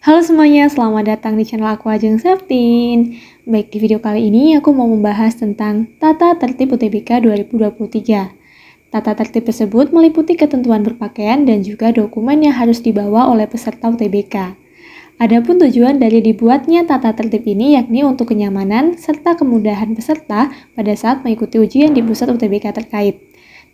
Halo semuanya, selamat datang di channel aku Ajeng Septin. Baik, di video kali ini aku mau membahas tentang Tata Tertib UTBK 2023. Tata tertib tersebut meliputi ketentuan berpakaian dan juga dokumen yang harus dibawa oleh peserta UTBK. Adapun tujuan dari dibuatnya tata tertib ini yakni untuk kenyamanan serta kemudahan peserta pada saat mengikuti ujian di pusat UTBK terkait.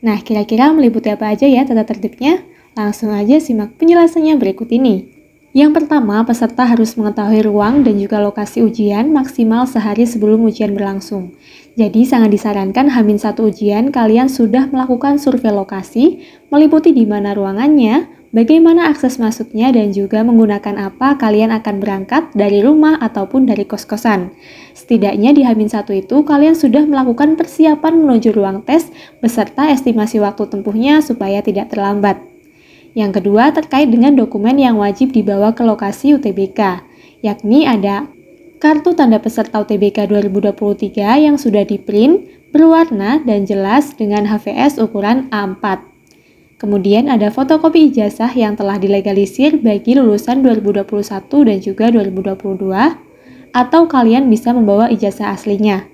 Nah, kira-kira meliputi apa aja ya tata tertibnya? Langsung aja simak penjelasannya berikut ini. Yang pertama, peserta harus mengetahui ruang dan juga lokasi ujian maksimal sehari sebelum ujian berlangsung. Jadi sangat disarankan H-1 ujian kalian sudah melakukan survei lokasi, meliputi di mana ruangannya, bagaimana akses masuknya, dan juga menggunakan apa kalian akan berangkat dari rumah ataupun dari kos-kosan. Setidaknya di H-1 itu kalian sudah melakukan persiapan menuju ruang tes beserta estimasi waktu tempuhnya supaya tidak terlambat. Yang kedua terkait dengan dokumen yang wajib dibawa ke lokasi UTBK, yakni ada kartu tanda peserta UTBK 2023 yang sudah di-print, berwarna dan jelas dengan HVS ukuran A4. Kemudian ada fotokopi ijazah yang telah dilegalisir bagi lulusan 2021 dan juga 2022, atau kalian bisa membawa ijazah aslinya.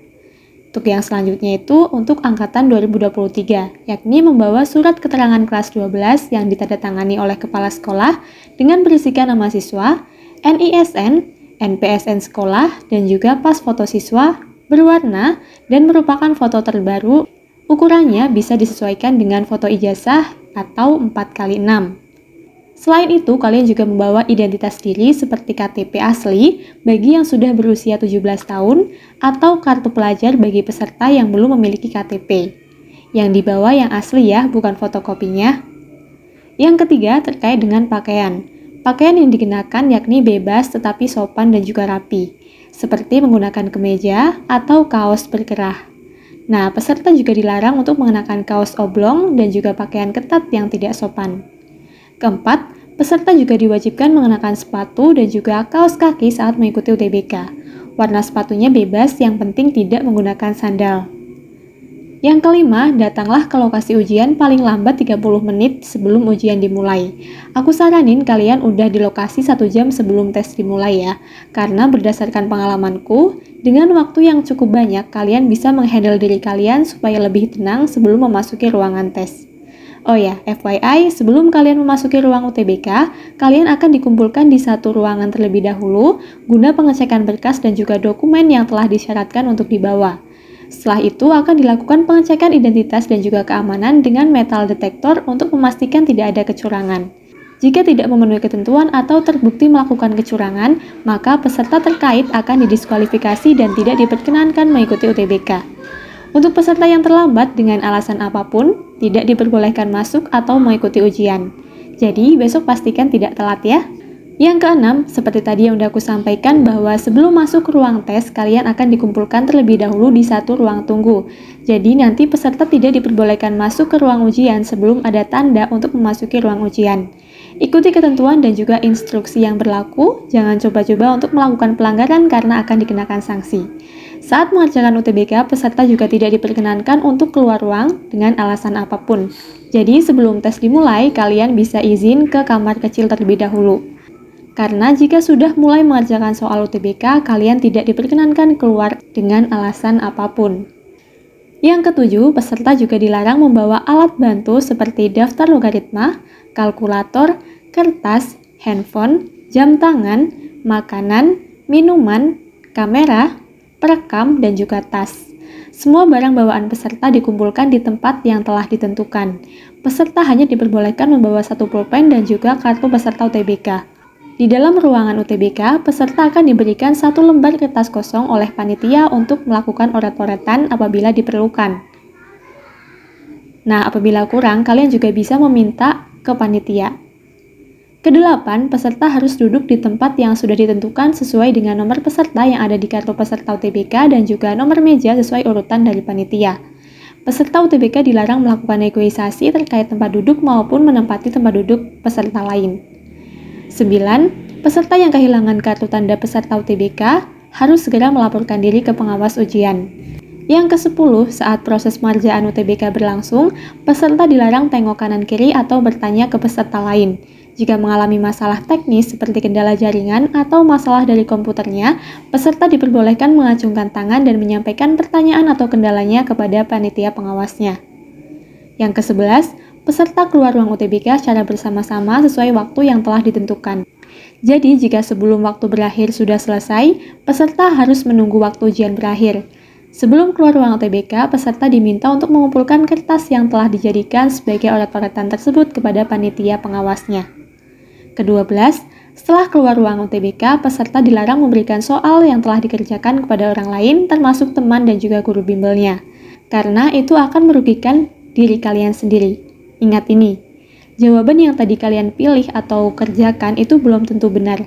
Untuk yang selanjutnya itu untuk angkatan 2023, yakni membawa surat keterangan kelas 12 yang ditandatangani oleh kepala sekolah dengan berisikan nama siswa, NISN, NPSN sekolah, dan juga pas foto siswa, berwarna, dan merupakan foto terbaru. Ukurannya bisa disesuaikan dengan foto ijazah atau 4x6. Selain itu, kalian juga membawa identitas diri seperti KTP asli bagi yang sudah berusia 17 tahun atau kartu pelajar bagi peserta yang belum memiliki KTP. Yang dibawa yang asli ya, bukan fotokopinya. Yang ketiga, terkait dengan pakaian. Pakaian yang dikenakan yakni bebas tetapi sopan dan juga rapi, seperti menggunakan kemeja atau kaos berkerah. Nah, peserta juga dilarang untuk mengenakan kaos oblong dan juga pakaian ketat yang tidak sopan. Keempat, peserta juga diwajibkan mengenakan sepatu dan juga kaos kaki saat mengikuti UTBK. Warna sepatunya bebas, yang penting tidak menggunakan sandal. Yang kelima, datanglah ke lokasi ujian paling lambat 30 menit sebelum ujian dimulai. Aku saranin kalian udah di lokasi 1 jam sebelum tes dimulai ya, karena berdasarkan pengalamanku, dengan waktu yang cukup banyak, kalian bisa menghandle diri kalian supaya lebih tenang sebelum memasuki ruangan tes. Oh ya, FYI, sebelum kalian memasuki ruang UTBK, kalian akan dikumpulkan di satu ruangan terlebih dahulu guna pengecekan berkas dan juga dokumen yang telah disyaratkan untuk dibawa. Setelah itu akan dilakukan pengecekan identitas dan juga keamanan dengan metal detektor untuk memastikan tidak ada kecurangan. Jika tidak memenuhi ketentuan atau terbukti melakukan kecurangan, maka peserta terkait akan didiskualifikasi dan tidak diperkenankan mengikuti UTBK. Untuk peserta yang terlambat dengan alasan apapun, tidak diperbolehkan masuk atau mengikuti ujian. Jadi, besok pastikan tidak telat ya. Yang keenam, seperti tadi yang udah aku sampaikan bahwa sebelum masuk ke ruang tes, kalian akan dikumpulkan terlebih dahulu di satu ruang tunggu. Jadi, nanti peserta tidak diperbolehkan masuk ke ruang ujian sebelum ada tanda untuk memasuki ruang ujian. Ikuti ketentuan dan juga instruksi yang berlaku, jangan coba-coba untuk melakukan pelanggaran karena akan dikenakan sanksi. Saat mengerjakan UTBK, peserta juga tidak diperkenankan untuk keluar ruang dengan alasan apapun. Jadi sebelum tes dimulai, kalian bisa izin ke kamar kecil terlebih dahulu. Karena jika sudah mulai mengerjakan soal UTBK, kalian tidak diperkenankan keluar dengan alasan apapun. Yang ketujuh, peserta juga dilarang membawa alat bantu seperti daftar logaritma, kalkulator, kertas, handphone, jam tangan, makanan, minuman, kamera, perekam, dan juga tas. Semua barang bawaan peserta dikumpulkan di tempat yang telah ditentukan. Peserta hanya diperbolehkan membawa satu pulpen dan juga kartu peserta UTBK. Di dalam ruangan UTBK, peserta akan diberikan satu lembar kertas kosong oleh panitia untuk melakukan oret-oretan apabila diperlukan. Nah, apabila kurang, kalian juga bisa meminta ke panitia. Kedelapan, peserta harus duduk di tempat yang sudah ditentukan sesuai dengan nomor peserta yang ada di kartu peserta UTBK dan juga nomor meja sesuai urutan dari panitia. Peserta UTBK dilarang melakukan negosiasi terkait tempat duduk maupun menempati tempat duduk peserta lain. 9. Peserta yang kehilangan kartu tanda peserta UTBK harus segera melaporkan diri ke pengawas ujian. Yang ke-10, saat proses pengerjaan UTBK berlangsung, peserta dilarang tengok kanan kiri atau bertanya ke peserta lain. Jika mengalami masalah teknis seperti kendala jaringan atau masalah dari komputernya, peserta diperbolehkan mengacungkan tangan dan menyampaikan pertanyaan atau kendalanya kepada panitia pengawasnya. Yang ke-11, peserta keluar ruang UTBK secara bersama-sama sesuai waktu yang telah ditentukan. Jadi, jika sebelum waktu berakhir sudah selesai, peserta harus menunggu waktu ujian berakhir. Sebelum keluar ruang UTBK, peserta diminta untuk mengumpulkan kertas yang telah dijadikan sebagai oret-oretan tersebut kepada panitia pengawasnya. Ke-12, setelah keluar ruang UTBK, peserta dilarang memberikan soal yang telah dikerjakan kepada orang lain, termasuk teman dan juga guru bimbelnya, karena itu akan merugikan diri kalian sendiri. Ingat ini, jawaban yang tadi kalian pilih atau kerjakan itu belum tentu benar.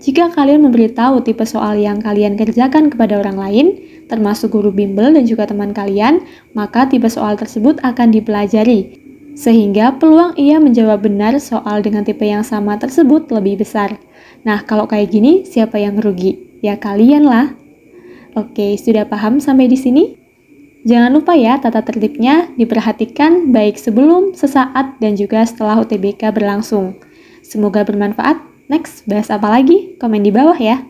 Jika kalian memberitahu tipe soal yang kalian kerjakan kepada orang lain, termasuk guru bimbel dan juga teman kalian, maka tipe soal tersebut akan dipelajari, sehingga peluang ia menjawab benar soal dengan tipe yang sama tersebut lebih besar. Nah, kalau kayak gini, siapa yang merugi? Ya kalian lah. Oke, sudah paham sampai di sini? Jangan lupa ya, tata tertibnya diperhatikan baik sebelum, sesaat, dan juga setelah UTBK berlangsung. Semoga bermanfaat. Next, bahas apa lagi? Komen di bawah ya.